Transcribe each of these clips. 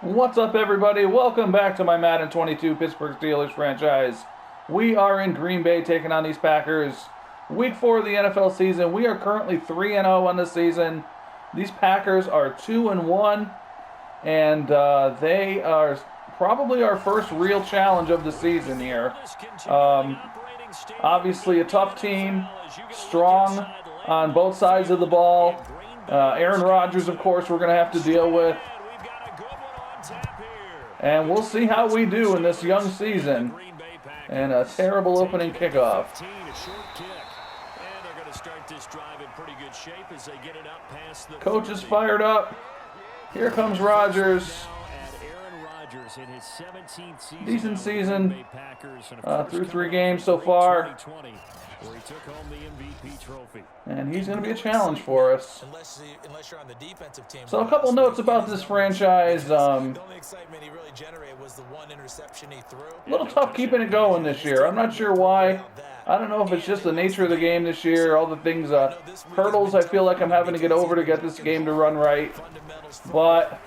What's up, everybody? Welcome back to my Madden 22 Pittsburgh Steelers franchise. We are in Green Bay taking on these Packers. Week 4 of the NFL season. We are currently 3-0 on the season. These Packers are 2-1, and they are probably our first real challenge of the season here. Obviously a tough team, strong on both sides of the ball. Aaron Rodgers, of course, we're going to have to deal with. And we'll see how we do in this young season. And a terrible opening kickoff. Coach is fired up. Here comes Rodgers. Decent season through 3 games so far. And he's going to be a challenge for us. So a couple notes about this franchise. A little tough keeping it going this year. I'm not sure why. I don't know if it's just the nature of the game this year. All the things, hurdles I feel like I'm having to get over to get this game to run right. But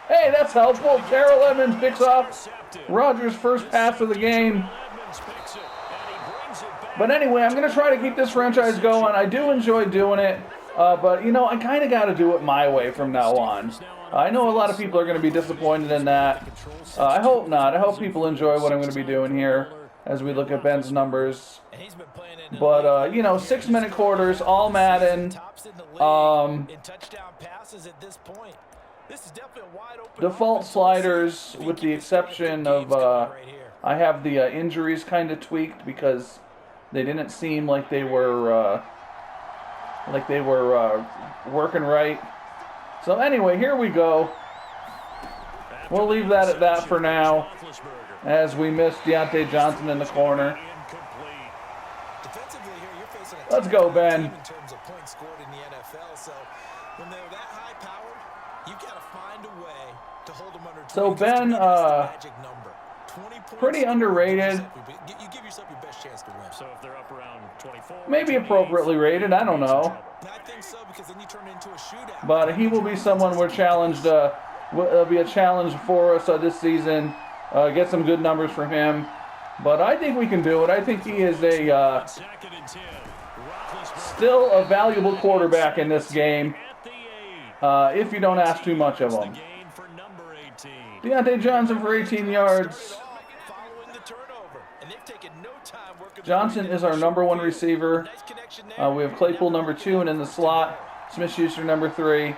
hey, that's helpful. Terrell Edmonds picks off Rodgers' first pass of the game. But anyway, I'm going to try to keep this franchise going. I do enjoy doing it. But, you know, I kind of got to do it my way from now on. I know a lot of people are going to be disappointed in that. I hope not. I hope people enjoy what I'm going to be doing here as we look at Ben's numbers. But, you know, 6-minute quarters, all Madden. Default sliders, with the exception of I have the injuries kind of tweaked because they didn't seem like they were working right. So anyway, here we go. We'll leave that at that for now, as we miss Deontay Johnson in the corner. Let's go, Ben. So Ben, pretty underrated. Maybe appropriately rated, I don't know. But he will be someone we're challenged, will be a challenge for us this season. Get some good numbers from him. But I think we can do it. I think he is still a valuable quarterback in this game, if you don't ask too much of him. Deontay Johnson for 18 yards. Johnson is our number 1 receiver. We have Claypool number 2, and in the slot, Smith-Schuster number 3.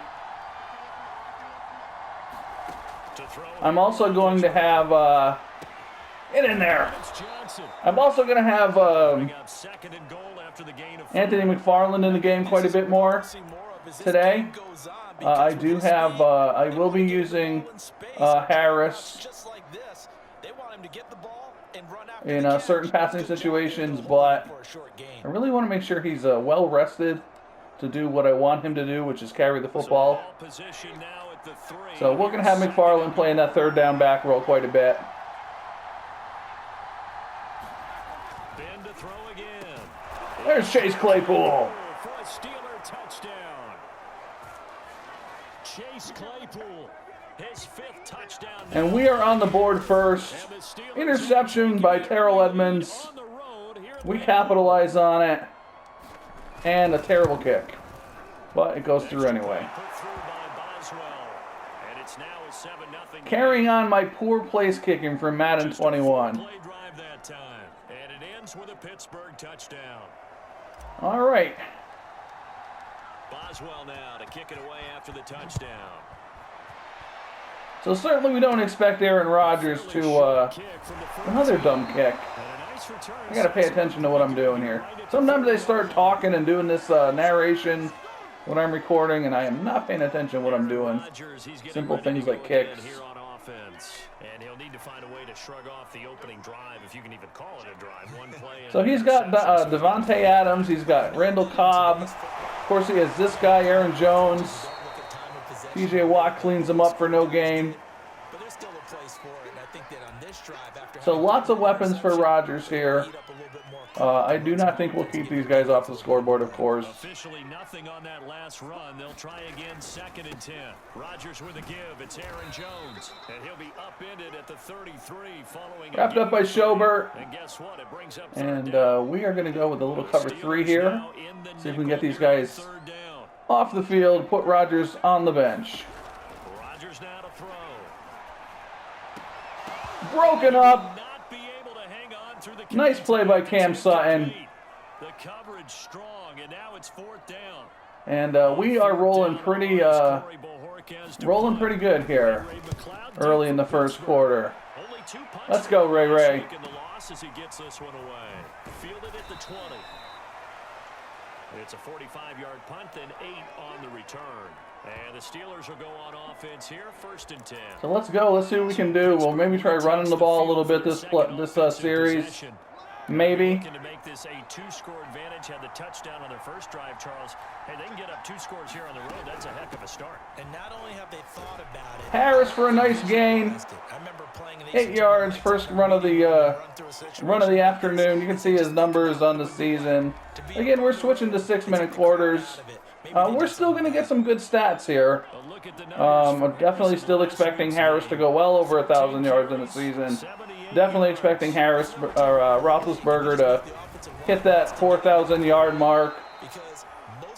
I'm also going to have get in there. I'm also going to have Anthony McFarland in the game quite a bit more today. I do have. I will be using Harris in certain passing situations, but I really want to make sure he's well rested to do what I want him to do, which is carry the football. So we're going to have McFarland playing that third down back roll quite a bit. There's Chase Claypool. And we are on the board first. Interception by Terrell Edmonds. We capitalize on it. And a terrible kick. But it goes through anyway. Carrying on my poor place kicking from Madden 21. All right. Boswell now to kick it away after the touchdown. So certainly we don't expect Aaron Rodgers to another dumb kick. I got to pay attention to what I'm doing here. Sometimes I start talking and doing this narration when I'm recording, and I am not paying attention to what I'm doing. Simple things like kicks. And he'll need to find a way to shrug off the opening drive, if you can even call it a drive. One play. So he's got Devontae Adams. He's got Randall Cobb. Of course, he has this guy, Aaron Jones. TJ Watt cleans him up for no gain. So lots of weapons for Rodgers here. I do not think we'll keep these guys off the scoreboard, of course. Officially nothing on that last run. They'll try again 2nd and 10. Rodgers with a give. It's Aaron Jones. And he'll be upended at the 33 following. Wrapped up by Schobert. And guess what? It brings up and we are going to go with a little cover 3 here. See if we can get these guys off the field, put Rodgers on the bench. Rodgers now to throw. Broken up. Nice play by Cam Sutton. The coverage strong, and now it's 4th down. And we are rolling pretty good here early in the first quarter. Let's go, Ray Ray. Fielded at the 20. It's a 45-yard punt, then 8 on the return. And the Steelers will go on offense here, 1st and 10. So let's go. Let's see what we can do. We'll maybe try running the ball a little bit this series. Maybe. To make this a 2-score advantage, had the touchdown on their first drive, Charles. Hey, they can get up 2 scores here on the road. That's a heck of a start. And not only have they thought about it. Harris for a nice gain. 8 yards, first run of the afternoon. You can see his numbers on the season. Again, we're switching to 6-minute quarters. We're still going to get some good stats here. I'm definitely still expecting Harris to go well over 1,000 yards in the season. Definitely expecting Roethlisberger to hit that 4,000-yard mark,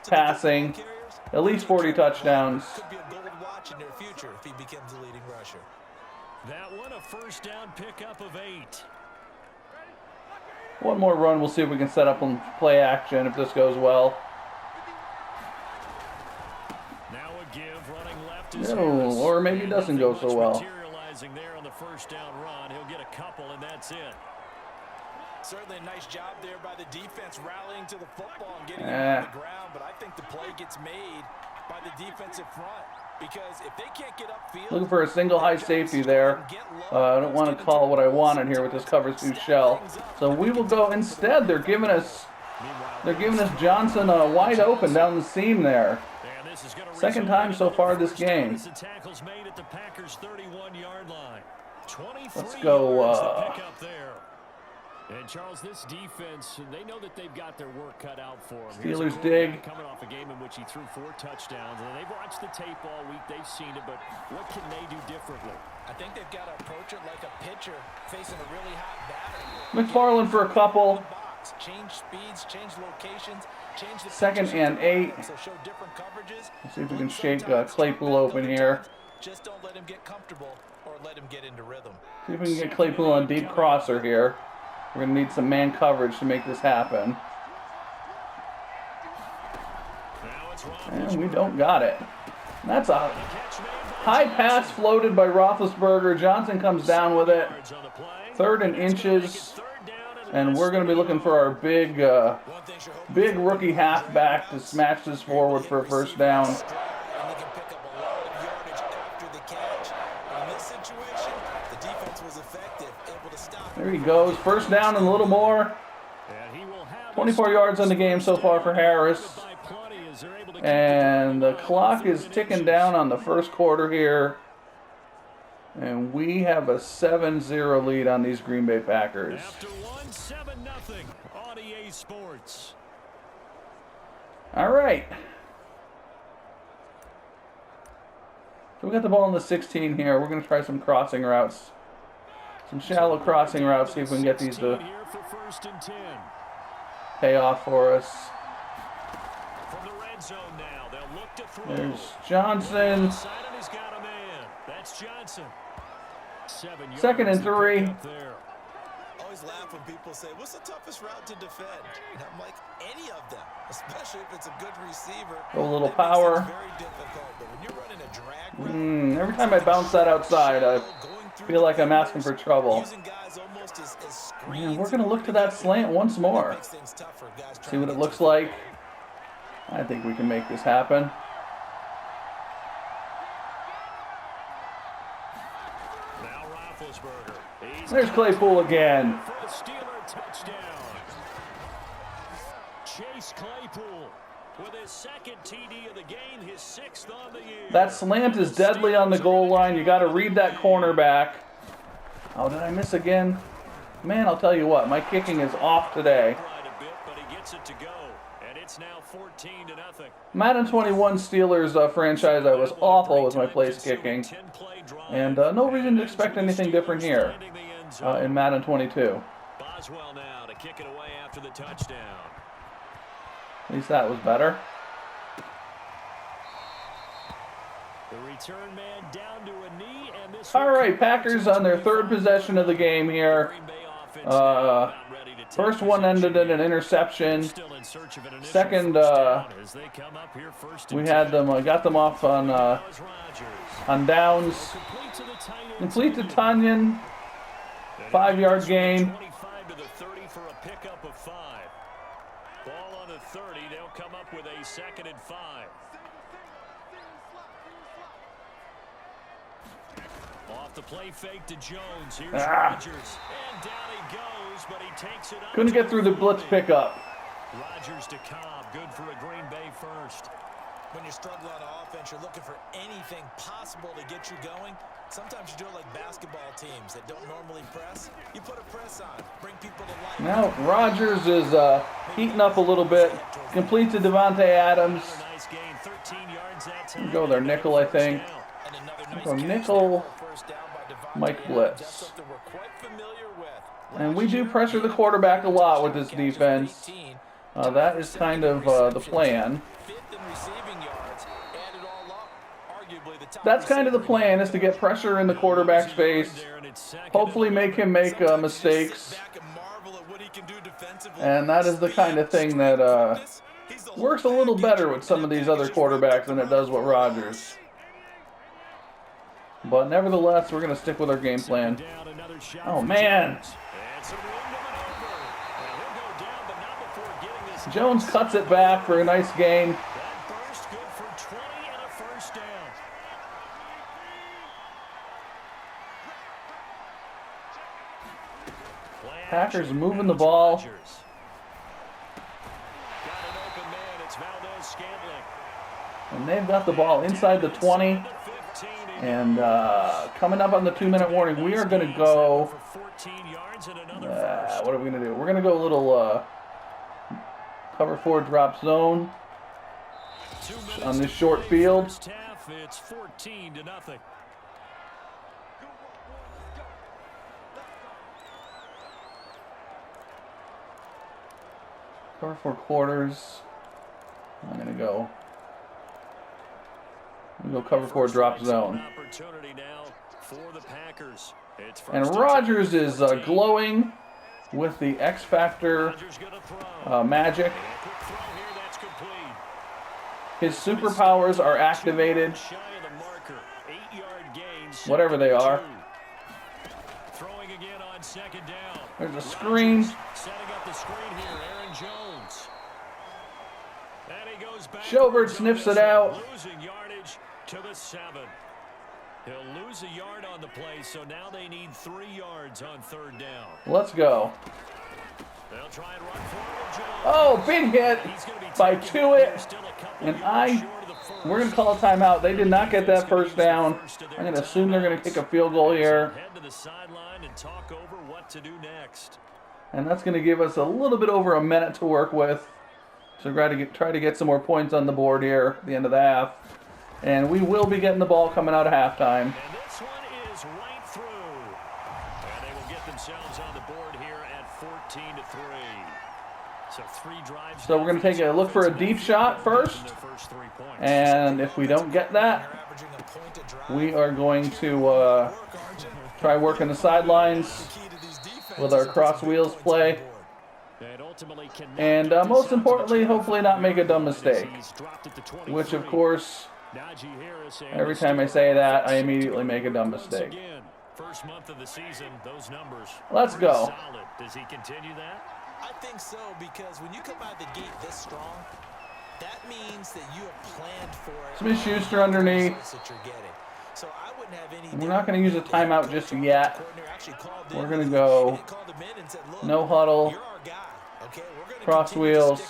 passing, at least 40 touchdowns. That one a 1st down pickup of 8. One more run. We'll see if we can set up and play action if this goes well. Now a give, running left. No, or maybe it doesn't go so well. Materializing there on the 1st down run. He'll get a couple, and that's it. Certainly a nice job there by the defense rallying to the football and getting it on the ground, but I think the play gets made by the defensive front because if they can't get upfield. Looking for a single high safety there. I don't want to call what I wanted here with this cover 2 shell. So we will go instead. They're giving us Johnson wide open down the seam there. Second time so far this game. Let's go. And Charles, this defense, they know that they've got their work cut out for them. Steelers dig. Coming off a game in which he threw 4 touchdowns, and they've watched the tape all week. They've seen it, but what can they do differently? I think they've got to approach it like a pitcher facing a really hot batter. McFarland for a couple. Change speeds, change locations, change the 2nd and 8. So show different coverages. Let's see if we can shake Claypool open here. Just don't let him get comfortable or let him get into rhythm. See if we can get Claypool on deep crosser here. We're going to need some man coverage to make this happen. And we don't got it. That's a high pass floated by Roethlisberger. Johnson comes down with it. 3rd and inches. And we're going to be looking for our big rookie halfback to smash this forward for a 1st down. There he goes. 1st down and a little more. 24 yards on the game so far for Harris. And the clock is ticking down on the 1st quarter here. And we have a 7-0 lead on these Green Bay Packers. After 1-7-0 on EA Sports. All right. So we got the ball in the 16 here. We're going to try some crossing routes. Some shallow crossing routes, see if we can get these to pay off for us. There's Johnson. 2nd and 3. I always laugh when people say, what's the toughest route to defend? And I'm like, any of them, especially if it's a good receiver. Go a little power. Very difficult, but when you're running a drag route, every time I bounce that outside, I feel like I'm asking for trouble. Man, we're going to look to that slant once more. See what it looks like. I think we can make this happen. There's Claypool again. Chase Claypool with his 2nd TD of the game, his 6th on the year. That slant is deadly on the goal line. You got to read that cornerback. Oh, did I miss again? Man, I'll tell you what, my kicking is off today. gets it to go, and it's now 14-0. Madden 21 Steelers franchise, I was awful with my place kicking. And no reason to expect anything different here in Madden 22. Boswell now to kick it away after the touchdown. At least that was better. The return man down to a knee, and this All right, Packers on their third possession of the game here. First one ended in an interception. Second, we had them got them off on downs. Complete to Tunyon, 5-yard gain. 25 to the 30 for a pickup of 5. Ball on the 30. They'll come up with a 2nd and 5. Off the play fake to Jones. Here's Rodgers. And down he goes, but he takes it up. Couldn't get through the blitz pickup. Rodgers to Cobb. Good for a Green Bay first. When you're struggling on offense, you're looking for anything possible to get you going. Sometimes you do it like basketball teams that don't normally press. You put a press on, bring people to life. Now Rodgers is heating up a little bit. Complete to Devontae Adams. Nice gain, 13 yards that time. Go their nickel, I think. Go nickel, Mike Blitz. And we do pressure the quarterback a lot with this defense. That is kind of the plan. That's kind of the plan, is to get pressure in the quarterback's face. Hopefully make him make mistakes. And that is the kind of thing that works a little better with some of these other quarterbacks than it does with Rodgers. But nevertheless, we're going to stick with our game plan. Oh, man. Jones cuts it back for a nice gain. Packers moving the ball. And they've got the ball inside the 20. And coming up on the 2-minute warning, we are going to go... what are we going to do? We're going to go a little cover 4 drop zone on this short field. It's 14-0. Cover 4 quarters. I'm going to go... We'll go cover 4 drop zone. And Rodgers is glowing with the X Factor magic. His superpowers are activated. Whatever they are. There's a screen. Schobert sniffs it out. To the 7. He'll lose a yard on the play, so now they need 3 yards on 3rd down. Let's go. They'll try and run forward, Jones. Oh, big hit by Tuitt. And we're going to call a timeout. They did not get that first down. I'm going to assume they're going to kick a field goal here. Head to the sideline and talk over what to do next. And that's going to give us a little bit over a minute to work with. So try to get some more points on the board here at the end of the half. And we will be getting the ball coming out of halftime. And this one is right through. And they will get themselves on the board here at 14-3. So 3 drives. So we're going to take a look for a deep shot first. And if we don't get that, we are going to try working the sidelines with our cross wheels play. And most importantly, hopefully not make a dumb mistake. Which, of course... Every time I say that, I immediately make a dumb mistake. First month of the season, those numbers. Let's go. Solid. Does he continue that? I think so, because when you come out of the gate this strong, that means that you have planned for it. Smith-Schuster underneath. So I wouldn't have any. We're not going to use a timeout just yet. We're going to go no huddle. Cross wheels.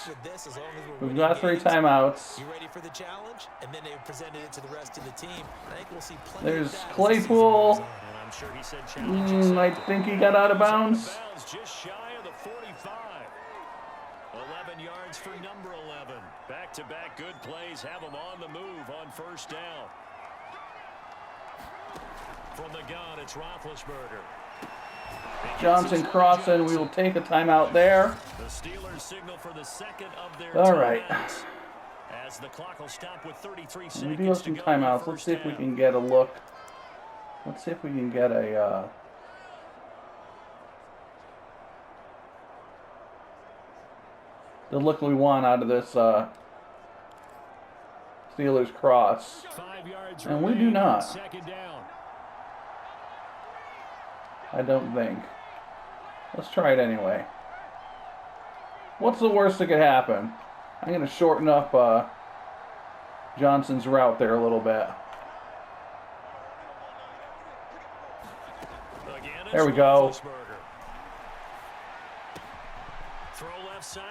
We've got 3 timeouts. You ready for the challenge? And then they presented it to the rest of the team. I think we'll see plenty. There's Claypool. I think he got out of bounds. Just shy of the 45. 11 yards for number 11. Back-to-back good plays have him on the move on first down. From the gun, it's Roethlisberger. Johnson crossing. We will take a timeout there. The Steelers signal for the second of their all right. timeouts. As the clock will stop with 33 seconds. We do have some timeouts. Let's see if we can get a look. Let's see if we can get a the look we want out of this Steelers cross. 5 yards And we do not. Second down. I don't think. Let's try it anyway. What's the worst that could happen? I'm going to shorten up Johnson's route there a little bit. There we go.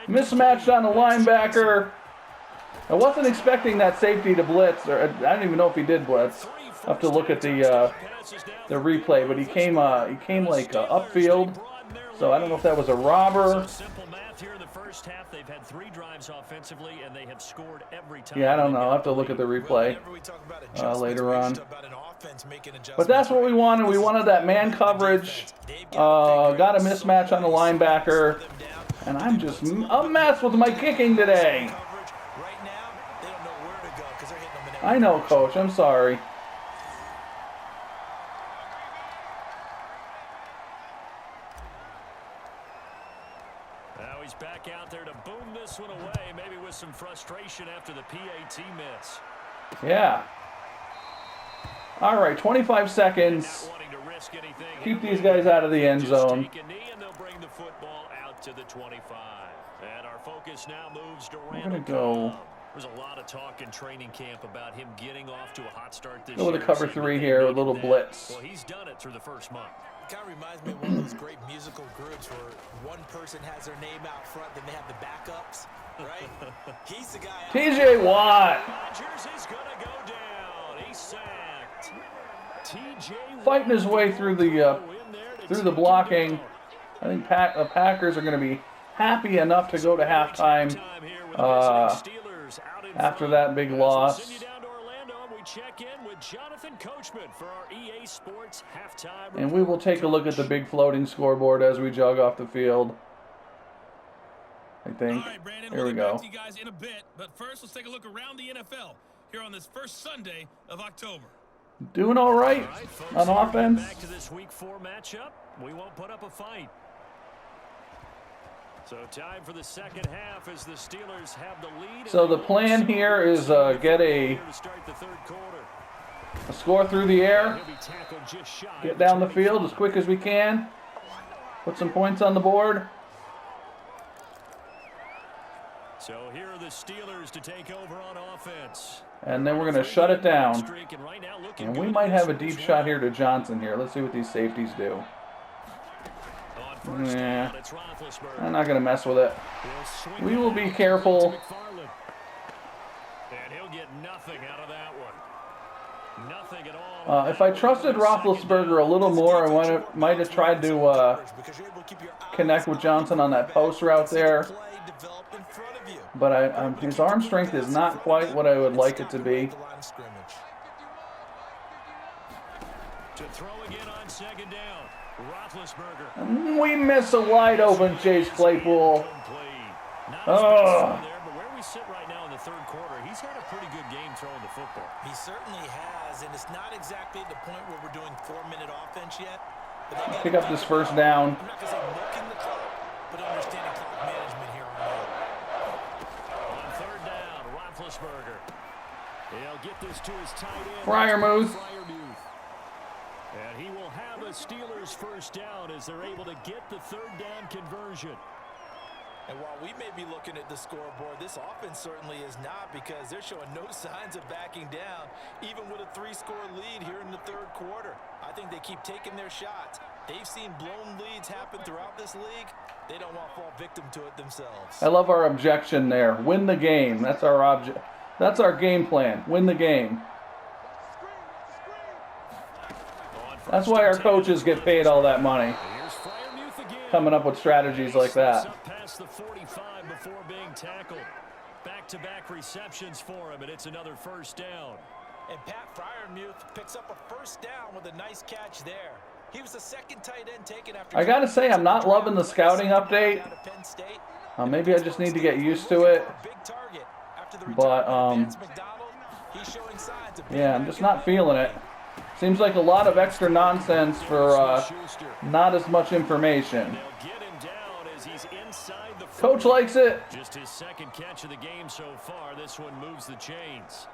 Mismatched on the linebacker. I wasn't expecting that safety to blitz, or I don't even know if he did blitz. I'll have to look at the replay, but he came like upfield. So I don't know if that was a robber. Simple math here in the first half. They've had 3 drives offensively, and they have scored every time. Yeah, I don't know. I'll have to look at the replay later on. But that's what we wanted. We wanted that man coverage. Got a mismatch on the linebacker. And I'm just a mess with my kicking today. I know, Coach. I'm sorry. Now he's back out there to boom this one away, maybe with some frustration after the PAT miss. Yeah. All right, 25 seconds. Keep these guys out of the end zone. To the 25. And our focus now moves to We're going to go. There's a lot of talk in training camp about him getting off to a hot start this year. Go with a cover 3 here, a little blitz. Well, he's done it through the first month. It kind of reminds me of one of those great musical groups where one person has their name out front, then they have the backups, right? He's the guy. TJ Watt. Rodgers is going to go down. He's sacked. TJ fighting his way through the blocking. I think the Packers are going to be happy enough to go to halftime after that big loss. And we will take a look at the big floating scoreboard as we jog off the field. I think. All right, Brandon, Here we go. Back to you guys in a bit, but first let's take a look around the NFL here on this first Sunday of October. Doing all right on offense. Back to this week 4 matchup. We won't put up a fight. So time for the second half as the Steelers have the lead. So the plan here is get a score through the air, get down the field as quick as we can, put some points on the board. So here are the Steelers to take over on offense. And then we're going to shut it down. And we might have a deep shot here to Johnson here. Let's see what these safeties do. Yeah, I'm not going to mess with it. We will be careful. And he'll get nothing out of that one. Nothing at all. If I trusted Roethlisberger a little more, I might have tried to connect with Johnson on that post route there. But his arm strength is not quite what I would like it to be. To throw again on second down. Roethlisberger. We miss a wide open Chase Claypool. Oh. But where we sit right now in the third quarter, he's had a pretty good game throwing the football. He certainly has, and it's not exactly the point where we're doing 4-minute offense yet. Pick up this first down. I'm not going to say milking the clock, but understanding clock management here on the on third down, Roethlisberger. He'll get this to his tight end. Freiermuth. And he will have a Steelers first down as they're able to get the third down conversion. And while we may be looking at the scoreboard, this offense certainly is not, because they're showing no signs of backing down, even with a 3-score lead here in the third quarter. I think they keep taking their shots. They've seen blown leads happen throughout this league. They don't want to fall victim to it themselves. I love our objection there. Win the game. That's our game plan. Win the game. That's why our coaches get paid all that money. Coming up with strategies like that. Past the 45 before being tackled. Back-to-back receptions for him, and it's another first down. And Pat Freiermuth picks up a first down with a nice catch there. He was the second tight end taken after. I gotta say, I'm not loving the scouting update. Maybe I just need to get used to it. But, yeah, I'm just not feeling it. Seems like a lot of extra nonsense for not as much information. Coach likes it. Just his second catch of the game so far. This one moves the chains.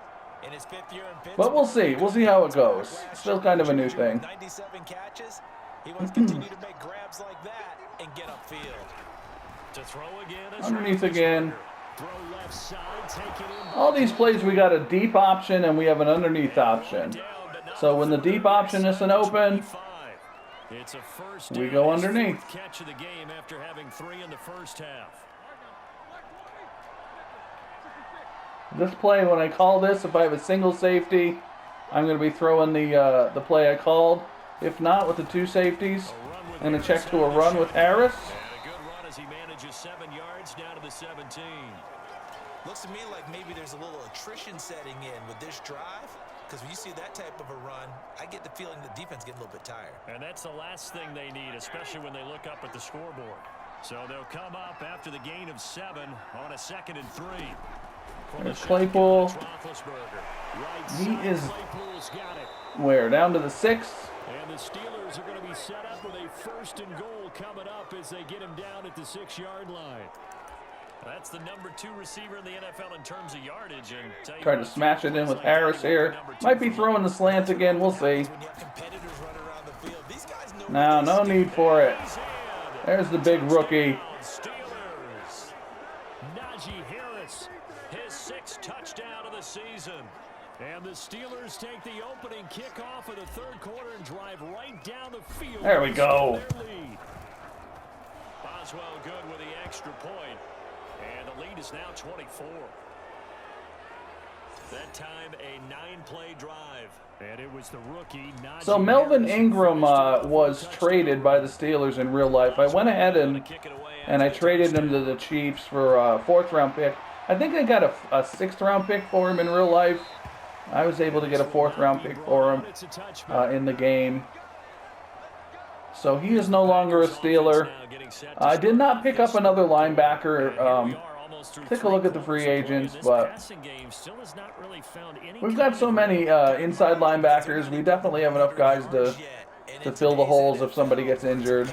In his 5th year in Pittsburgh, But we'll see. We'll see how it goes. Still kind of a new thing. 97 catches. He wants to continue to make grabs like that and get upfield. To throw again. Underneath again. Throw left side, take it in. All these plays, we got a deep option and we have an underneath option. So when the deep option isn't open, it's a first we go underneath. Catch of the game after having 3 in the first half. This play, when I call this, if I have a single safety, I'm going to be throwing the play I called. If not, with the 2 safeties, I'm going to check to a run with Harris. And a good run as he manages 7 yards down to the 17. Looks to me like maybe there's a little attrition setting in with this drive. Because when you see that type of a run, I get the feeling the defense getting a little bit tired. And that's the last thing they need, especially when they look up at the scoreboard. So they'll come up after the gain of 7 on a 2nd and 3. There's Claypool. He is where? Down to the 6. And the Steelers are going to be set up with a 1st and goal coming up as they get him down at the 6-yard line. That's the number 2 receiver in the NFL in terms of yardage. And tried to smash it in with Harris here. Might be throwing the slant again. We'll see. No need for it. There's the big rookie. Steelers. Najee Harris, his 6th touchdown of the season. And the Steelers take the opening kickoff of the 3rd quarter and drive right down the field. There we go. Boswell good with the extra point. And the lead is now 24. That time a 9-play drive. And it was the rookie. So Melvin Ingram was traded by the Steelers in real life. I went ahead and I traded him to the Chiefs for a 4th-round pick. I think I got a 6th-round pick for him in real life. I was able to get a 4th-round pick for him in the game. So he is no longer a Steeler. I did not pick up another linebacker. Take a look at the free agents, but we've got so many inside linebackers. We definitely have enough guys to fill the holes if somebody gets injured.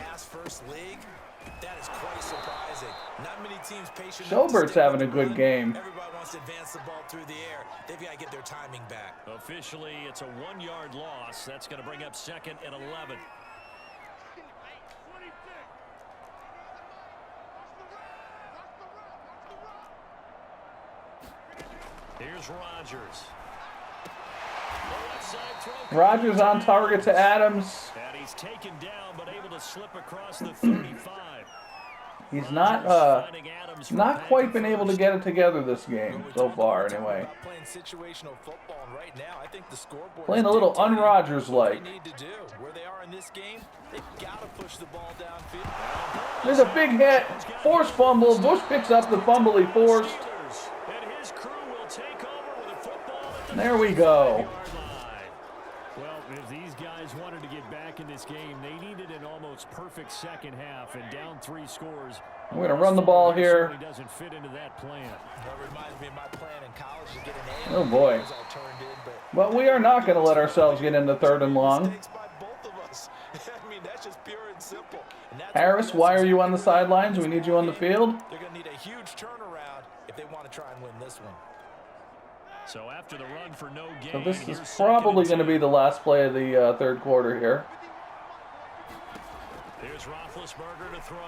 Schaubert's having a good game. Everybody wants to advance the ball through the air. They've got to get their timing back. Officially, it's a 1-yard loss. That's going to bring up 2nd and 11. Here's Rodgers. Rodgers on target to Adams. And he's taken down, but able to slip across the 35. He's not quite been able to get it together this game so far, anyway. Playing a little un-Rodgers-like. There's a big hit. Forced fumble. Bush picks up the fumble he forced. There we go. Well, if these guys wanted to get back in this game, they needed an almost perfect second half, and down 3 scores. We're going to run the ball here. Doesn't fit into that plan. That reminds me of my plan in college to get an A. Oh boy. But we are not going to let ourselves get into 3rd and long. Harris, why are you on the sidelines? We need you on the field. They're going to need a huge turnaround if they want to try and win this one. So after the run for no gain, so this is probably going to be the last play of the 3rd quarter here. Here's Roethlisberger to throw.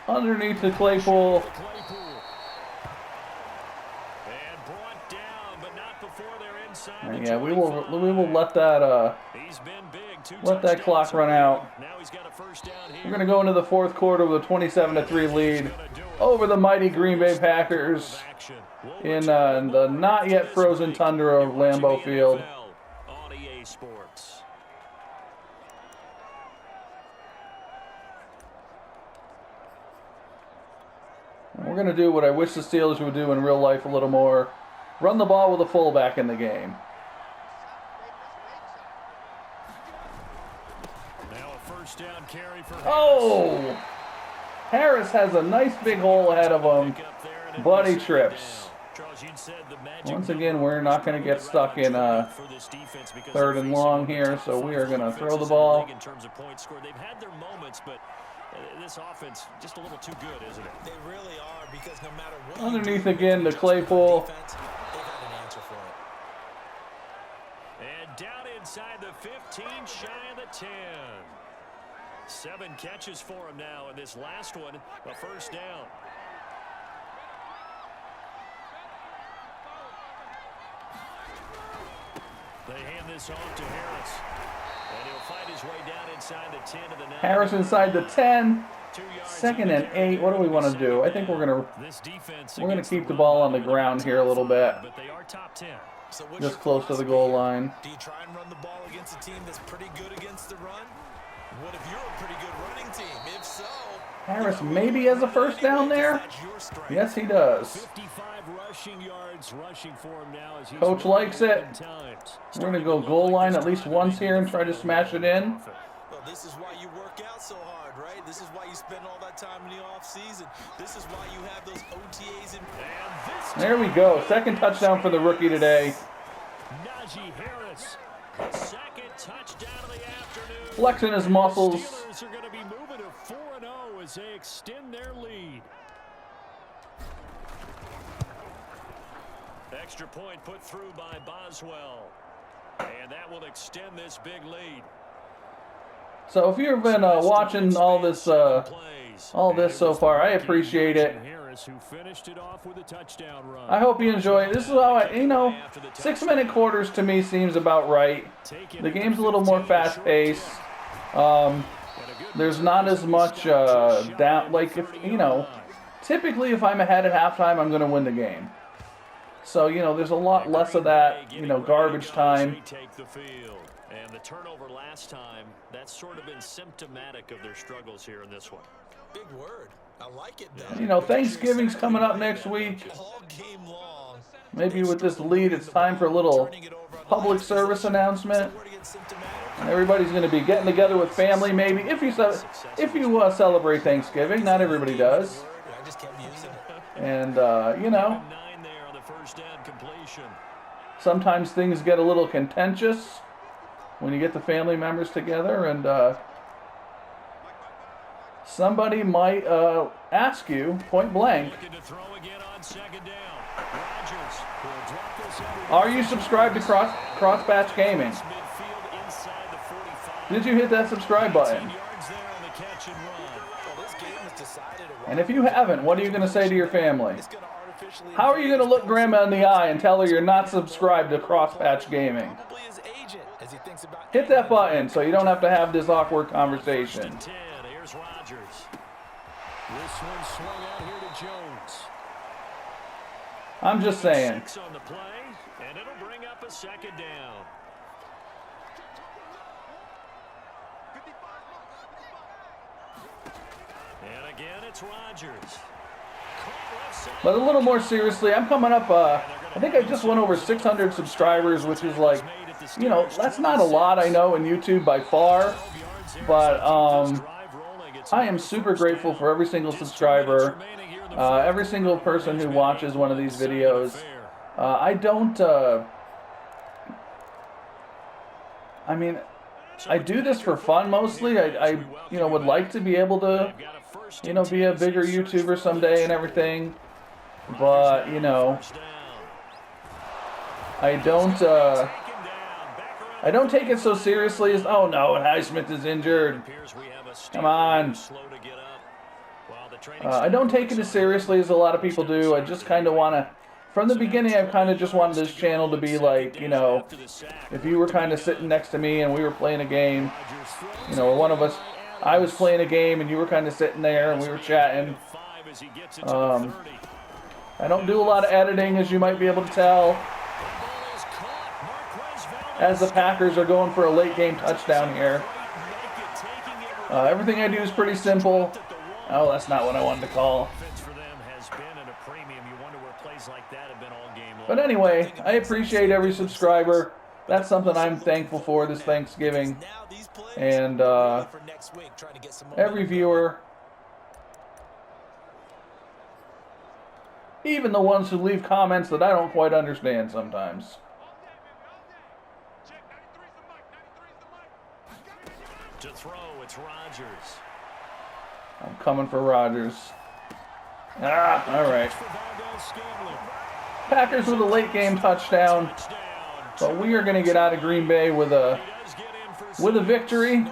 Underneath the Claypool. And brought down, but not before they're inside. Yeah, we will let that clock run out. Now he's got a first down here. We're going to go into the 4th quarter with a 27-3 lead over the mighty Green Bay Packers in the not yet frozen tundra of Lambeau Field. On EA Sports. And we're going to do what I wish the Steelers would do in real life a little more. Run the ball with a fullback in the game. Now a first down carry for Oh! Harris has a nice big hole ahead of him, but he trips. Once again, we're not going to get stuck in 3rd and long here, so we are going to throw the ball. In terms of points scored, they've had their moments, but this offense just a little too good, isn't it? They really are, because no matter what Underneath again, the Claypool. defense, they've had an answer for it. And down inside the 15, shy of the 10. 7 catches for him now, and this last one, a first down. They hand this off to Harris. And he'll fight his way down inside the 10 of the 9. Harris inside the 10. 2nd and 8. What do we want to do? I think we're gonna keep the ball on the ground here a little bit. But they are top 10. So what's Just your close to the goal line. Do you try and run the ball against a team that's pretty good against the run? What if you're a pretty good running team? If so, Harris maybe has a first down there. Yes, he does. 55 rushing yards rushing for him now as he's Coach likes it. times. We're going to go goal line at least once here and try to smash it in. Well, this is why you work out so hard, right? This is why you spend all that time in the offseason. This is why you have those OTAs and There we go. 2nd touchdown for the rookie today. Najee Harris, second touchdown of the afternoon. Flexing his muscles. Steelers are going to be moving to 4-0 as they extend their lead. Extra point put through by Boswell. And that will extend this big lead. So if you've been watching all this so far, I appreciate it. Who finished it off with a touchdown run. I hope you enjoy it. This is how 6-minute quarters to me seems about right. The game's a little more fast-paced. There's not as much down. Like if typically if I'm ahead at halftime, I'm going to win the game. So there's a lot less of that garbage time. And the turnover last time, that's sort of been symptomatic of their struggles here in this one. big word. I like it, though. Thanksgiving's coming up next week. All game long. Maybe with this lead, it's time for a little public service announcement. Everybody's going to be getting together with family, maybe. If you celebrate Thanksgiving, not everybody does. I just kept using it. And, 9 there on the first down completion. sometimes things get a little contentious when you get the family members together, and somebody might ask you point blank, are you subscribed to Crossbatch Gaming? Did you hit that subscribe button? And if you haven't, what are you going to say to your family? How are you going to look Grandma in the eye and tell her you're not subscribed to Crossbatch Gaming? Hit that button so you don't have to have this awkward conversation. Here's Rodgers. This one swung out here to Jones. I'm just saying. 6 on the play, and it'll bring up a second down. And again, it's Rodgers. But a little more seriously, I'm coming up, I think I just went over 600 subscribers, which is like, that's not a lot, I know, in YouTube by far. But I am super grateful for every single subscriber, every single person who watches one of these videos. I do this for fun mostly. I would like to be able to, be a bigger YouTuber someday and everything. But, I don't take it so seriously as, oh no, Highsmith is injured. Come on. I don't take it as seriously as a lot of people do. I just kind of want to, from the beginning, I've kind of just wanted this channel to be like, if you were kind of sitting next to me and we were playing a game, or one of us, I was playing a game and you were kind of sitting there and we were chatting. I don't do a lot of editing, as you might be able to tell, as the Packers are going for a late game touchdown here. Everything I do is pretty simple. Oh, that's not what I wanted to call. But anyway, I appreciate every subscriber. That's something I'm thankful for this Thanksgiving. And every viewer. Even the ones who leave comments that I don't quite understand sometimes. To throw, it's Rodgers. I'm coming for Rodgers. All right. Packers with a late game touchdown. But we are going to get out of Green Bay with a victory.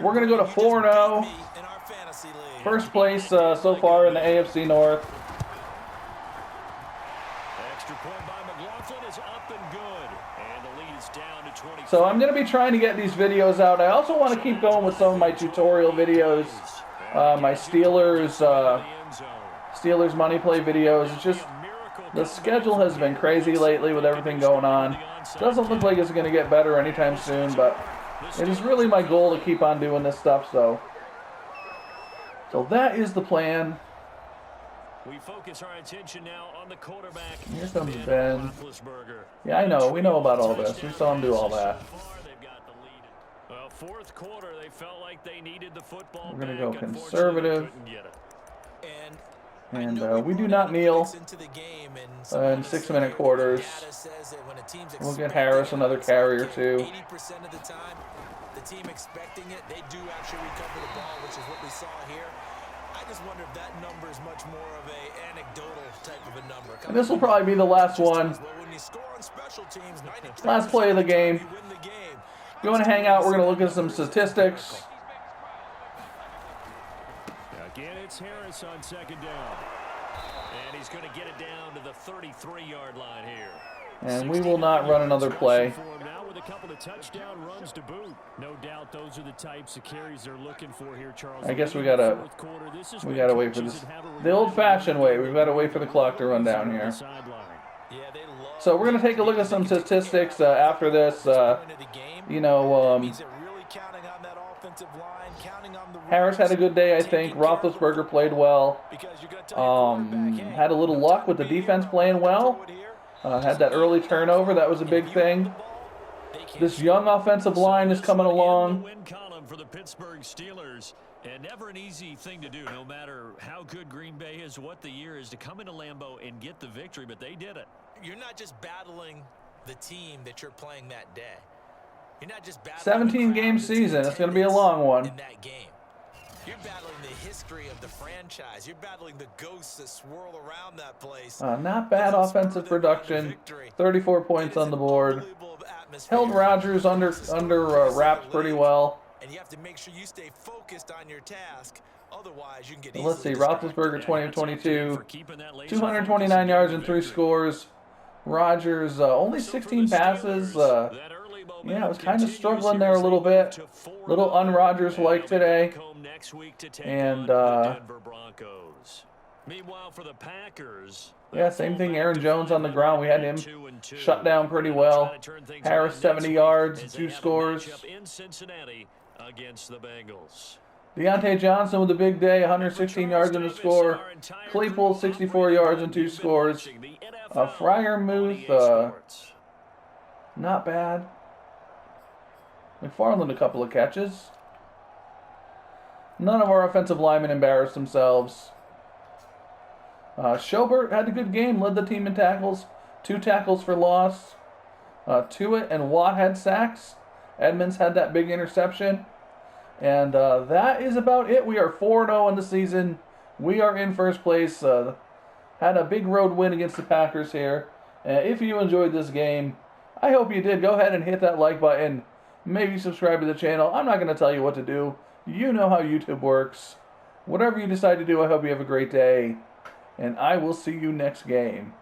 We're going to go to 4-0. First place so far in the AFC North. So I'm going to be trying to get these videos out. I also want to keep going with some of my tutorial videos, my Steelers money play videos. It's just the schedule has been crazy lately with everything going on. Doesn't look like it's going to get better anytime soon, but it is really my goal to keep on doing this stuff. So that is the plan. We focus our attention now on the quarterback. Here comes Ben. Yeah, I know. We know about all this. We saw him do all that. Well, fourth quarter, they felt like they needed the football. We're going to go conservative. And we do not kneel in 6-minute quarters. We'll get Harris another carry or two. 80% of the time, the team expecting it, they do actually recover the ball, which is what we saw here. I just wonder if that number is much more of a anecdotal type of a number. And this will probably be the last one. Last play of the game. If you want to hang out, we're going to look at some statistics. Again, it's Harris on second down. And he's going to get it down to the 33-yard line here. And we will not run another play. Now with a couple of touchdown runs to boot. No doubt those are the types of carries they're looking for here, Charles. I guess we gotta wait for this. The old-fashioned way. We've got to wait for the clock to run down here. So we're gonna take a look at some statistics after this. Harris had a good day, I think. Roethlisberger played well. Had a little luck with the defense playing well. Had that early turnover. That was a big thing. This young offensive line is coming along. Win column for the Pittsburgh Steelers, and never an easy thing to do, no matter how good Green Bay is, what the year is, to come into Lambeau and get the victory, but they did it. You're not just battling the team that you're playing that day. You're not just battling 17-game season. It's going to be a long one. In that game. You're battling the history of the franchise. You're battling the ghosts that swirl around that place. Not bad offensive production. 34 points on the board. Held Rodgers under wraps pretty well. And you have to make sure you stay focused on your task. Otherwise, you can get Let's see. Roethlisberger 20 of 22. 229 yards and 3 scores. Rodgers only 16 passes. Yeah, I was kind of struggling there a little bit. Little un-Rodgers-like today. And, meanwhile, for the Packers, yeah, same thing. Aaron Jones on the ground. We had him shut down pretty well. Harris 70 yards, 2 scores. In Cincinnati against the Bengals. Deontay Johnson with a big day, 116 yards and a score. Claypool 64 yards and 2 scores. Freiermuth, not bad. McFarland a couple of catches. None of our offensive linemen embarrassed themselves. Schobert had a good game, led the team in tackles. 2 tackles for loss. Tuitt and Watt had sacks. Edmonds had that big interception. And that is about it. We are 4-0 in the season. We are in first place. Had a big road win against the Packers here. If you enjoyed this game, I hope you did. Go ahead and hit that like button. Maybe subscribe to the channel. I'm not going to tell you what to do. You know how YouTube works. Whatever you decide to do, I hope you have a great day. And I will see you next game.